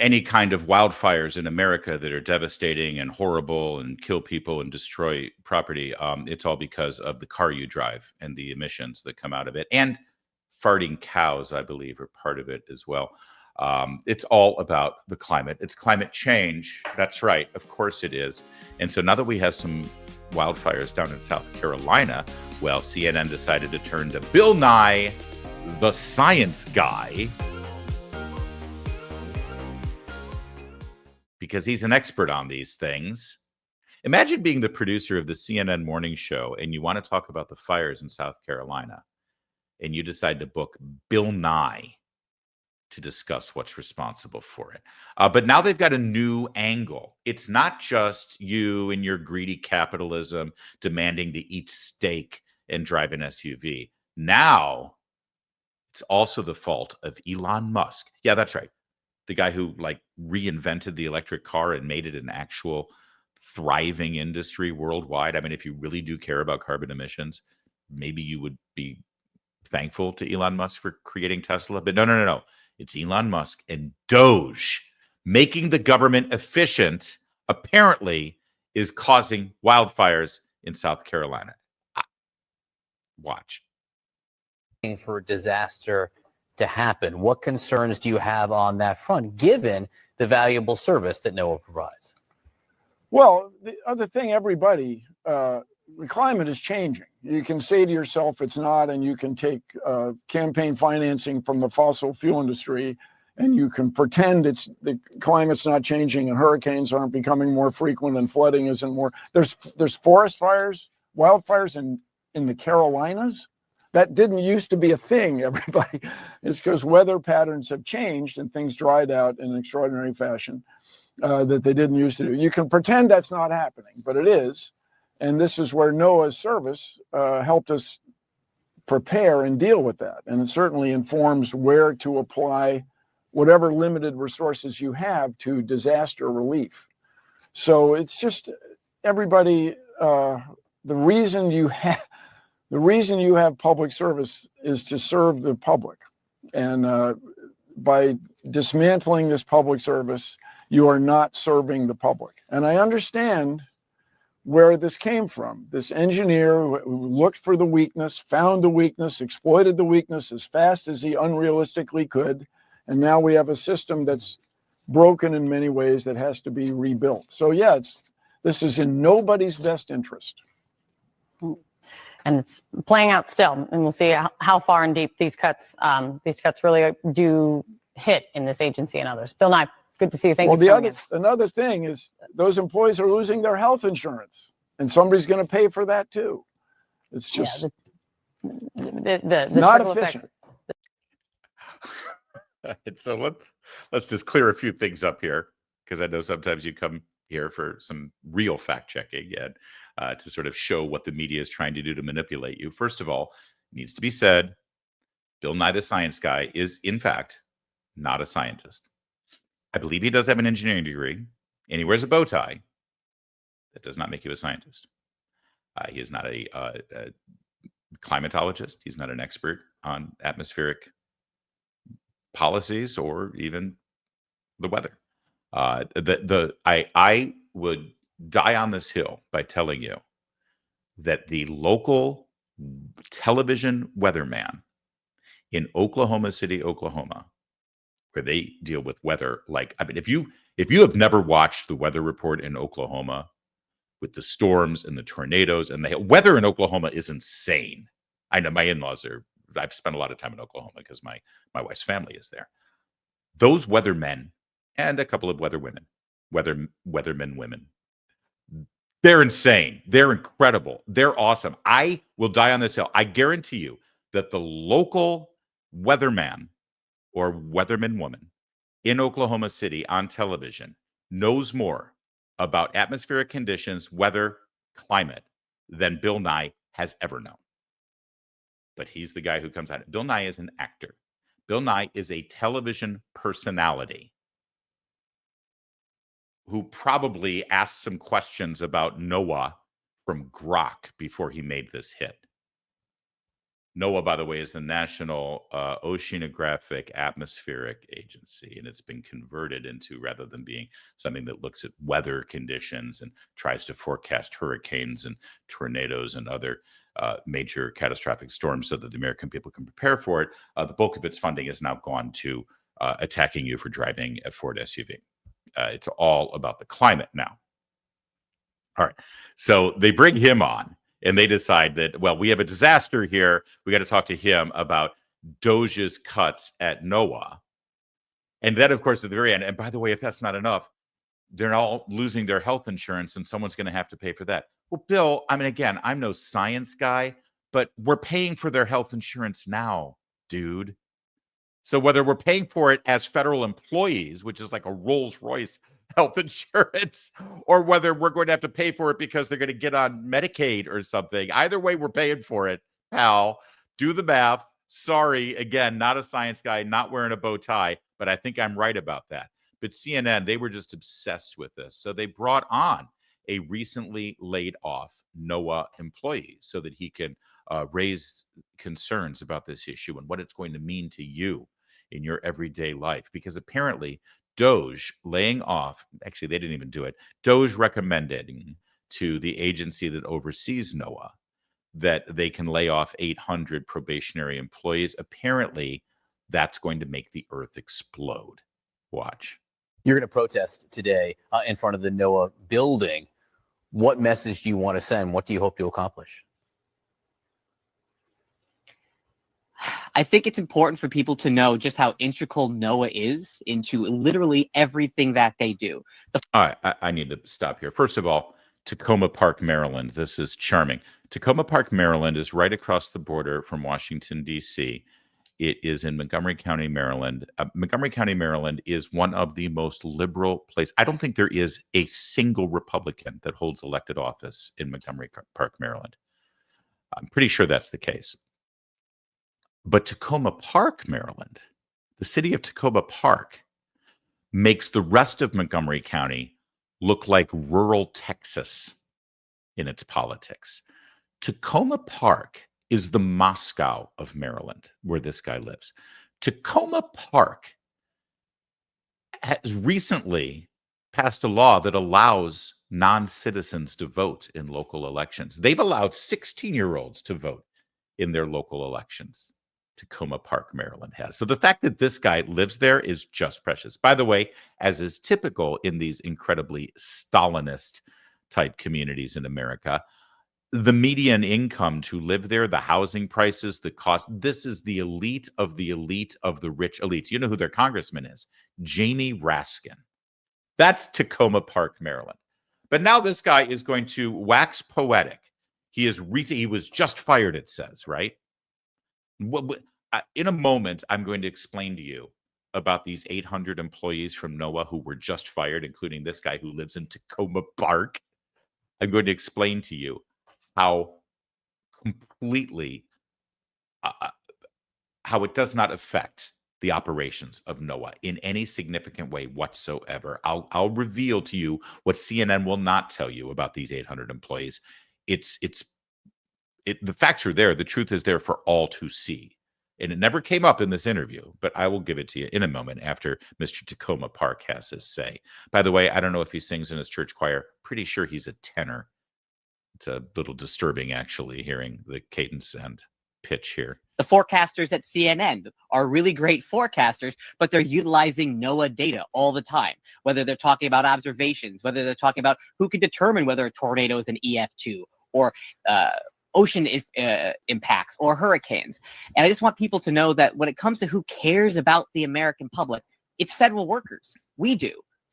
any kind of wildfires in America that are devastating and horrible and kill people and destroy property, it's all because of the car you drive and the emissions that come out of it. And farting cows, I believe, are part of it as well. It's all about the climate. It's climate change. That's right. Of course it is. And so now that we have some wildfires down in South Carolina, well, CNN decided to turn to Bill Nye, the science guy, because he's an expert on these things. Imagine being the producer of the CNN morning show and you want to talk about the fires in South Carolina, and you decide to book Bill Nye to discuss what's responsible for it. But now they've got a new angle. It's not just you and your greedy capitalism demanding to eat steak and drive an SUV. Now it's also the fault of Elon Musk. Yeah, that's right. The guy who reinvented the electric car and made it an actual thriving industry worldwide. I mean, if you really do care about carbon emissions, maybe you would be thankful to Elon Musk for creating Tesla. But no. It's Elon Musk and Doge making the government efficient, apparently, is causing wildfires in South Carolina. Watch. For disaster to happen. What concerns do you have on that front, given the valuable service that NOAA provides? Well, the other thing, everybody, the climate is changing. You can say to yourself it's not, and you can take campaign financing from the fossil fuel industry, and you can pretend the climate's not changing and hurricanes aren't becoming more frequent and flooding isn't more. There's forest fires, wildfires in the Carolinas. That didn't used to be a thing, everybody. It's because weather patterns have changed and things dried out in an extraordinary fashion that they didn't used to do. You can pretend that's not happening, but it is. And this is where NOAA's service helped us prepare and deal with that. And it certainly informs where to apply whatever limited resources you have to disaster relief. So it's just everybody, the reason you have public service is to serve the public. And by dismantling this public service, you are not serving the public. And I understand where this came from. This engineer who looked for the weakness, found the weakness, exploited the weakness as fast as he unrealistically could. And now we have a system that's broken in many ways that has to be rebuilt. So yeah, this is in nobody's best interest. And it's playing out still, and we'll see how far and deep these cuts really do hit in this agency and others. Bill Nye, good to see you. Thank you. Another thing is those employees are losing their health insurance, and somebody's going to pay for that too. It's just the not efficient. So let's just clear a few things up here, because I know sometimes you come here for some real fact checking and to sort of show what the media is trying to do to manipulate you. First of all, it needs to be said, Bill Nye the science guy is in fact not a scientist. I believe he does have an engineering degree and he wears a bow tie. That does not make you a scientist. He is not a climatologist. He's not an expert on atmospheric policies or even the weather. I would die on this hill by telling you that the local television weatherman in Oklahoma City, Oklahoma, where they deal with weather, if you have never watched the weather report in Oklahoma with the storms and the tornadoes and the weather in Oklahoma is insane. I know my in-laws I've spent a lot of time in Oklahoma because my wife's family is there. Those weathermen and a couple of weathermen, they're insane. They're incredible. They're awesome. I will die on this hill. I guarantee you that the local weatherman or weatherman woman in Oklahoma City on television knows more about atmospheric conditions, weather, climate than Bill Nye has ever known. But he's the guy who comes out. Bill Nye is an actor. Bill Nye is a television personality who probably asked some questions about NOAA from Grok before he made this hit. NOAA, by the way, is the National Oceanographic Atmospheric Agency, and it's been converted into, rather than being something that looks at weather conditions and tries to forecast hurricanes and tornadoes and other major catastrophic storms so that the American people can prepare for it, the bulk of its funding has now gone to attacking you for driving a Ford SUV. It's all about the climate now. All right. So they bring him on and they decide that, well, we have a disaster here. We got to talk to him about Doge's cuts at NOAA. And then, of course, at the very end, and by the way, if that's not enough, they're all losing their health insurance and someone's going to have to pay for that. Well, Bill, I mean, again, I'm no science guy, but we're paying for their health insurance now, dude. So whether we're paying for it as federal employees, which is like a Rolls Royce health insurance, or whether we're going to have to pay for it because they're going to get on Medicaid or something, either way, we're paying for it, pal. Do the math. Sorry, again, not a science guy, not wearing a bow tie, but I think I'm right about that. But CNN, they were just obsessed with this. So they brought on a recently laid off NOAA employee so that he can raise concerns about this issue and what it's going to mean to you in your everyday life. Because apparently Doge laying off, actually, they didn't even do it. Doge recommended to the agency that oversees NOAA that they can lay off 800 probationary employees. Apparently, that's going to make the earth explode. Watch. You're going to protest today in front of the NOAA building. What message do you want to send? What do you hope to accomplish? I think it's important for people to know just how integral NOAA is into literally everything that they do. All right, I need to stop here. First of all, Tacoma Park, Maryland. This is charming. Tacoma Park, Maryland is right across the border from Washington, D.C. It is in Montgomery County, Maryland. Montgomery County, Maryland is one of the most liberal places. I don't think there is a single Republican that holds elected office in Montgomery Park, Maryland. I'm pretty sure that's the case. But Tacoma Park, Maryland, the city of Tacoma Park, makes the rest of Montgomery County look like rural Texas in its politics. Tacoma Park is the Moscow of Maryland, where this guy lives. Tacoma Park has recently passed a law that allows non-citizens to vote in local elections. They've allowed 16-year-olds to vote in their local elections. Tacoma Park, Maryland has. So the fact that this guy lives there is just precious. By the way, as is typical in these incredibly Stalinist type communities in America, the median income to live there, the housing prices, the cost, this is the elite of the elite of the rich elites. You know who their congressman is? Jamie Raskin. That's Tacoma Park, Maryland. But now this guy is going to wax poetic. He was just fired, it says, right? In a moment, I'm going to explain to you about these 800 employees from NOAA who were just fired, including this guy who lives in Tacoma Park. I'm going to explain to you how completely, how it does not affect the operations of NOAA in any significant way whatsoever. I'll reveal to you what CNN will not tell you about these 800 employees. The facts are there. The truth is there for all to see. And it never came up in this interview, but I will give it to you in a moment after Mr. Tacoma Park has his say. By the way, I don't know if he sings in his church choir. Pretty sure he's a tenor. It's a little disturbing, actually, hearing the cadence and pitch here. The forecasters at CNN are really great forecasters, but they're utilizing NOAA data all the time, whether they're talking about observations, whether they're talking about who can determine whether a tornado is an EF2 or ocean impacts or hurricanes. And I just want people to know that when it comes to who cares about the American public, it's federal workers. We do.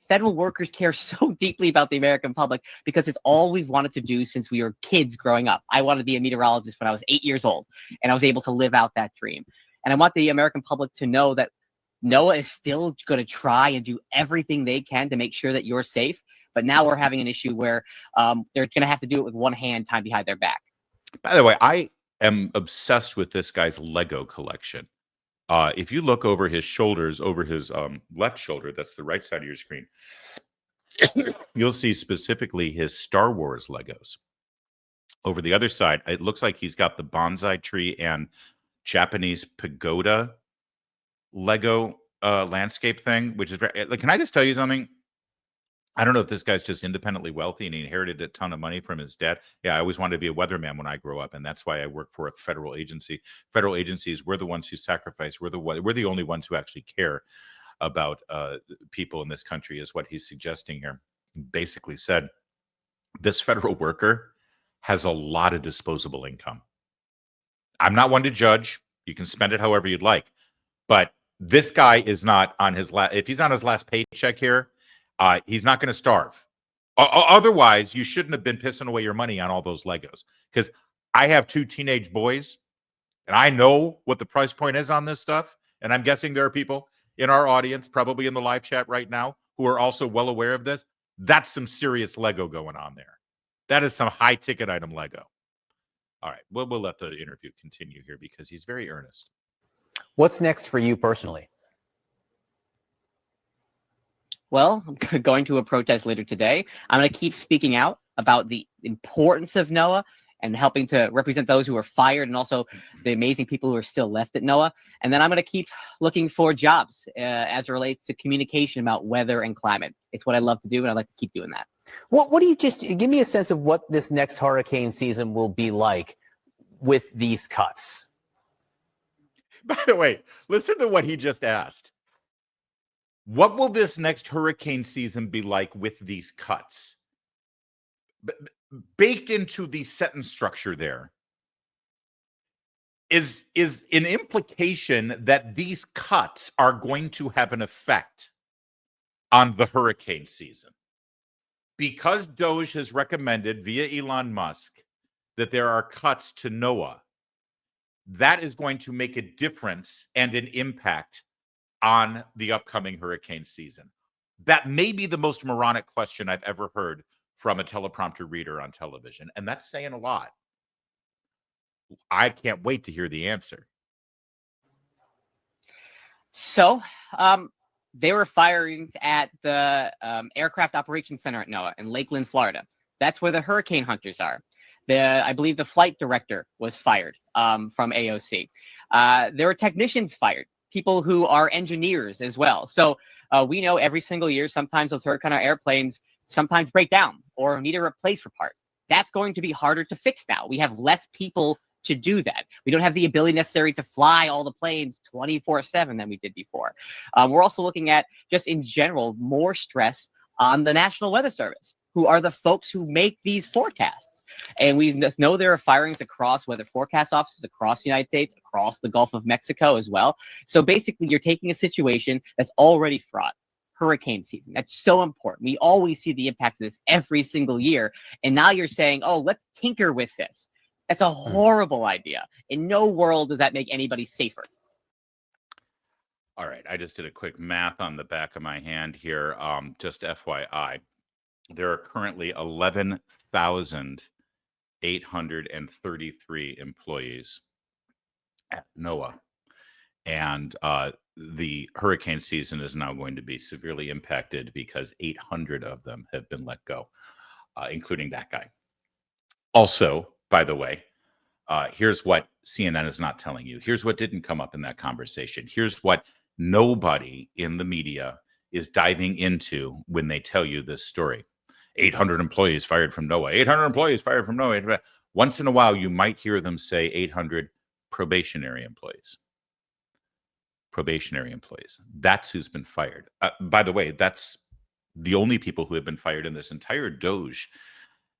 Federal workers care so deeply about the American public because it's all we've wanted to do since we were kids growing up. I wanted to be a meteorologist when I was 8 years old, and I was able to live out that dream. And I want the American public to know that NOAA is still going to try and do everything they can to make sure that you're safe. But now we're having an issue where they're going to have to do it with one hand tied behind their back. By the way, I am obsessed with this guy's Lego collection. If you look over his shoulders, over his left shoulder, that's the right side of your screen, you'll see specifically his Star Wars Legos. Over the other side, it looks like he's got the bonsai tree and Japanese pagoda Lego landscape thing, which is very, like, can I just tell you something? I don't know if this guy's just independently wealthy and he inherited a ton of money from his dad. Yeah, I always wanted to be a weatherman when I grow up, and that's why I work for a federal agency. Federal agencies, we're the ones who sacrifice. We're the only ones who actually care about people in this country, is what he's suggesting here. He basically said this federal worker has a lot of disposable income. I'm not one to judge. You can spend it however you'd like, but this guy is not on his last. If he's on his last paycheck here, he's not going to starve. Otherwise, you shouldn't have been pissing away your money on all those Legos. Because I have 2 teenage boys, and I know what the price point is on this stuff. And I'm guessing there are people in our audience, probably in the live chat right now, who are also well aware of this. That's some serious Lego going on there. That is some high ticket item Lego. All right, we'll let the interview continue here because he's very earnest. What's next for you personally? Well, I'm going to a protest later today. I'm going to keep speaking out about the importance of NOAA and helping to represent those who are fired and also the amazing people who are still left at NOAA. And then I'm going to keep looking for jobs as it relates to communication about weather and climate. It's what I love to do, and I'd like to keep doing that. What do you just give me a sense of what this next hurricane season will be like with these cuts? By the way, listen to what he just asked. What will this next hurricane season be like with these cuts? Baked into the sentence structure there is an implication that these cuts are going to have an effect on the hurricane season. Because DOGE has recommended via Elon Musk that there are cuts to NOAA, that is going to make a difference and an impact on the upcoming hurricane season. That may be the most moronic question I've ever heard from a teleprompter reader on television, and that's saying a lot. I can't wait to hear the answer. So, they were firing at the Aircraft Operations Center at NOAA in Lakeland, Florida. That's where the hurricane hunters are. I believe the flight director was fired from AOC. There were technicians fired, people who are engineers as well. So we know every single year, sometimes those hurricane airplanes sometimes break down or need a replace for part. That's going to be harder to fix now. We have less people to do that. We don't have the ability necessary to fly all the planes 24/7 than we did before. We're also looking at, just in general, more stress on the National Weather Service, who are the folks who make these forecasts. And we know there are firings across weather forecast offices across the United States, across the Gulf of Mexico as well. So basically, you're taking a situation that's already fraught. Hurricane season. That's so important. We always see the impacts of this every single year. And now you're saying, oh, let's tinker with this. That's a horrible idea. In no world does that make anybody safer. All right. I just did a quick math on the back of my hand here. Just FYI, there are currently 11,833 employees at NOAA. And the hurricane season is now going to be severely impacted because 800 of them have been let go, including that guy. Also, by the way, here's what CNN is not telling you. Here's what didn't come up in that conversation. Here's what nobody in the media is diving into when they tell you this story. 800 employees fired from NOAA. 800 employees fired from NOAA. Once in a while, you might hear them say 800 probationary employees. Probationary employees. That's who's been fired. By the way, that's the only people who have been fired in this entire DOGE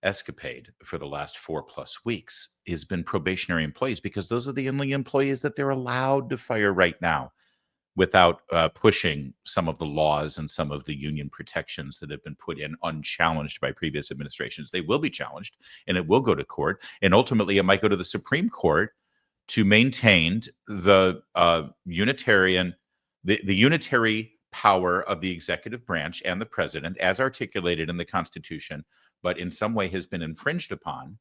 escapade for the last 4+ weeks has been probationary employees, because those are the only employees that they're allowed to fire right now without pushing some of the laws and some of the union protections that have been put in unchallenged by previous administrations. They will be challenged, and it will go to court, and ultimately it might go to the Supreme Court to maintain the unitary power of the executive branch and the president as articulated in the Constitution, but in some way has been infringed upon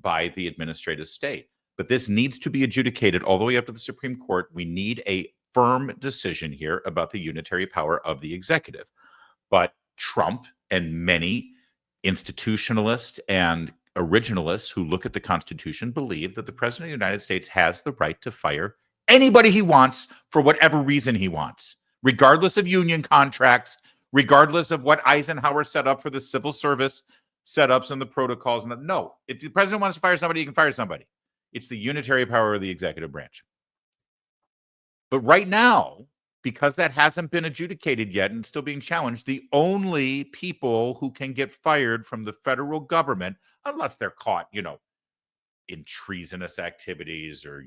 by the administrative state. But this needs to be adjudicated all the way up to the Supreme Court. We need a firm decision here about the unitary power of the executive. But Trump and many institutionalists and originalists who look at the Constitution believe that the president of the United States has the right to fire anybody he wants for whatever reason he wants, regardless of union contracts, regardless of what Eisenhower set up for the civil service setups and the protocols. No, if the president wants to fire somebody, he can fire somebody. It's the unitary power of the executive branch. But right now, because that hasn't been adjudicated yet and still being challenged, the only people who can get fired from the federal government, unless they're caught, in treasonous activities or,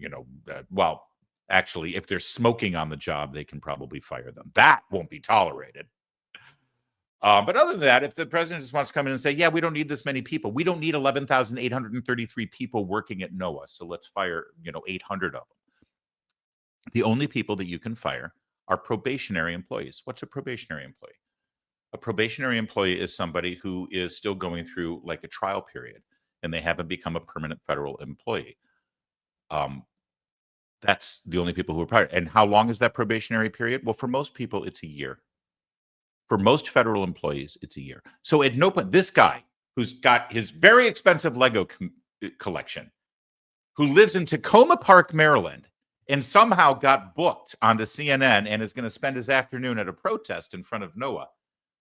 well, actually, if they're smoking on the job, they can probably fire them. That won't be tolerated. But other than that, if the president just wants to come in and say, yeah, we don't need this many people. We don't need 11,833 people working at NOAA. So let's fire, 800 of them. The only people that you can fire are probationary employees. What's a probationary employee? A probationary employee is somebody who is still going through like a trial period and they haven't become a permanent federal employee. That's the only people who are fired. And how long is that probationary period? Well, for most people, it's a year. For most federal employees, it's a year. So at no point, this guy who's got his very expensive Lego collection, who lives in Tacoma Park, Maryland, and somehow got booked onto CNN and is going to spend his afternoon at a protest in front of NOAA.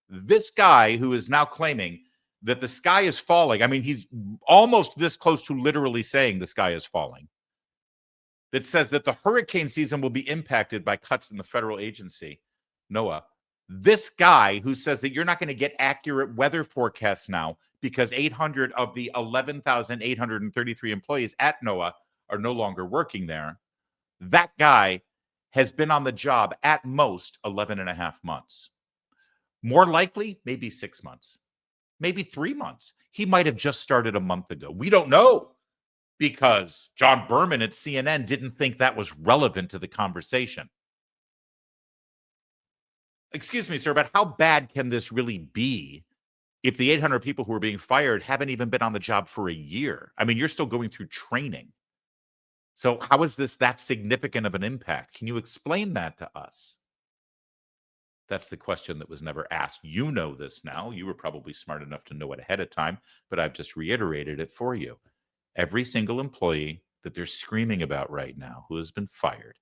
This guy who is now claiming that the sky is falling. I mean, he's almost this close to literally saying the sky is falling. That says that the hurricane season will be impacted by cuts in the federal agency, NOAA. This guy who says that you're not going to get accurate weather forecasts now because 800 of the 11,833 employees at NOAA are no longer working there. That guy has been on the job at most 11 and a half months. More likely, maybe 6 months, maybe 3 months. He might have just started a month ago. We don't know because John Berman at CNN didn't think that was relevant to the conversation. Excuse me, sir, but how bad can this really be if the 800 people who are being fired haven't even been on the job for a year? I mean, you're still going through training. So how is this that significant of an impact? Can you explain that to us? That's the question that was never asked. You know this now. You were probably smart enough to know it ahead of time, but I've just reiterated it for you. Every single employee that they're screaming about right now who has been fired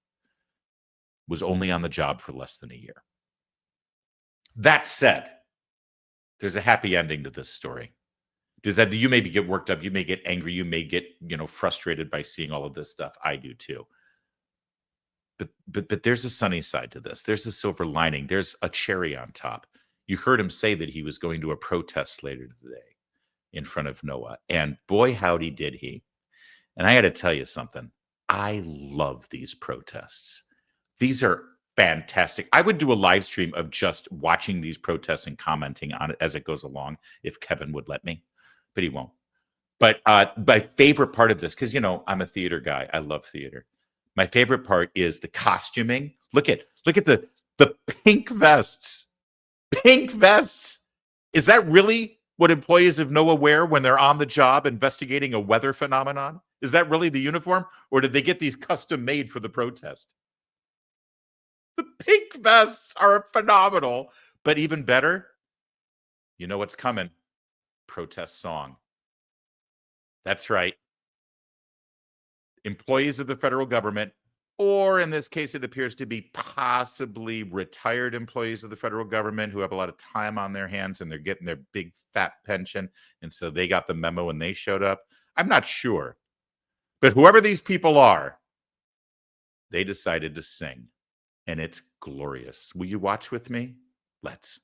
was only on the job for less than a year. That said, there's a happy ending to this story. Does that you maybe get worked up, you may get angry, you may get, frustrated by seeing all of this stuff. I do too. But there's a sunny side to this. There's a silver lining. There's a cherry on top. You heard him say that he was going to a protest later today in front of NOAA. And boy, howdy did he. And I got to tell you something. I love these protests. These are fantastic. I would do a live stream of just watching these protests and commenting on it as it goes along if Kevin would let me, but he won't. But my favorite part of this, because, I'm a theater guy. I love theater. My favorite part is the costuming. Look at the pink vests. Pink vests. Is that really what employees of NOAA wear when they're on the job investigating a weather phenomenon? Is that really the uniform? Or did they get these custom made for the protest? The pink vests are phenomenal. But even better, you know what's coming? Protest song. That's right. Employees of the federal government, or in this case, it appears to be possibly retired employees of the federal government who have a lot of time on their hands and they're getting their big fat pension. And so they got the memo and they showed up. I'm not sure. But whoever these people are, they decided to sing. And it's glorious. Will you watch with me? Let's.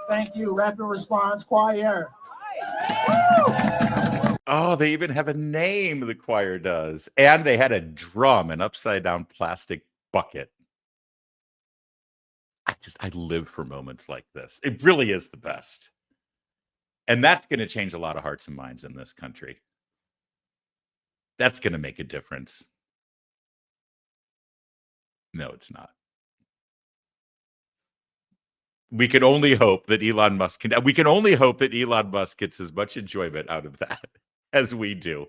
Thank you, Rapid Response Choir. Oh, they even have a name, the choir does. And they had a drum, an upside down plastic bucket. I live for moments like this. It really is the best. And that's going to change a lot of hearts and minds in this country. That's going to make a difference. No, it's not. We can only hope that Elon Musk gets as much enjoyment out of that as we do,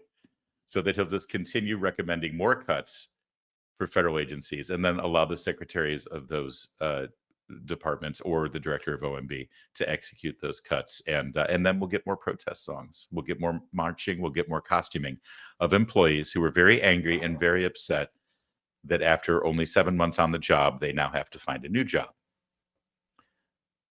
so that he'll just continue recommending more cuts for federal agencies, and then allow the secretaries of those departments or the director of OMB to execute those cuts, and then we'll get more protest songs, we'll get more marching, we'll get more costuming of employees who are very angry and very upset that after only 7 months on the job, they now have to find a new job.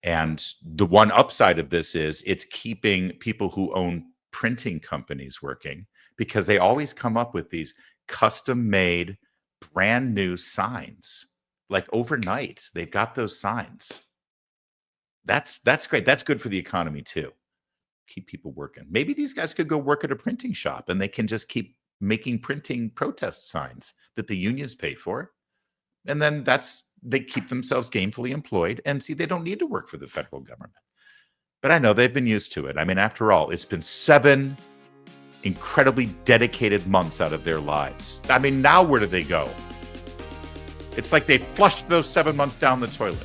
And the one upside of this is it's keeping people who own printing companies working, because they always come up with these custom-made, brand new signs. Like overnight, they've got those signs. That's great. That's good for the economy too. Keep people working. Maybe these guys could go work at a printing shop, and they can just keep making printing protest signs that the unions pay for. And then they keep themselves gainfully employed, and see, they don't need to work for the federal government. But I know they've been used to it. I mean, after all, it's been 7 incredibly dedicated months out of their lives. I mean, now where do they go? It's like they flushed those 7 months down the toilet.